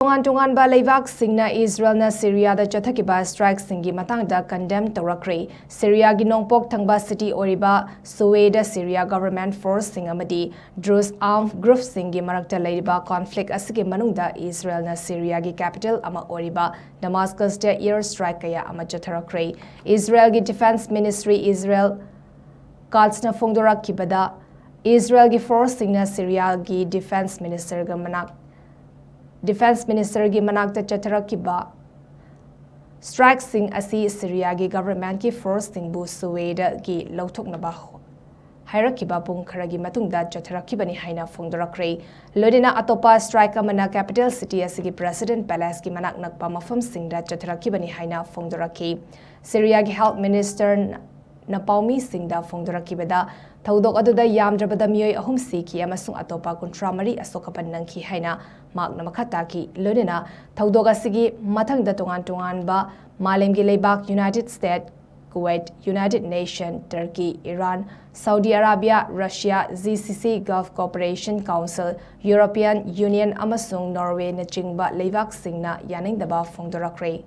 Tonganba LEIBAK SINGNA Israel na Syria Da Chathakhiba strike singi Matangda condemn Tourakhre Syria gi nongpok thangba city oriba Syria Syria government force sing amadi Druze armed group singi marakta leiba conflict asigi manungda Israel na Syria gi capital ama oriba Damascus da air strike kaya ama Tourakhre Israel gi defense ministry Israel Kalsna Tourakhre Israel gi force singna Syria gi defense minister ga manakta Chathakhiba strike sing asi Syria gi government ki force sing bu Syria gi lauthoknaba Hairakiba pung kharagi matungda Chathakhiba ni haina Tourakhre lodina atopa strike amana capital city asigi president palace ki manak nakpa mafam singda Chathakhiba ni haina Tourakhre Syria gi health minister Napaumi Singda Tourakhre da Thaudok aduda yamdrabada miyoi ahum siki amasung atopa kontramari asokapan nangki haina makna makhata ki lodina Thaudok asigi Matangda Tonganba MALEM gi LEIBAK United States Kuwait United Nations Turkey Iran Saudi Arabia Russia GCC Gulf Cooperation Council European Union amasung Norway na chingba LEIBAK singna yaningdaba Tourakhre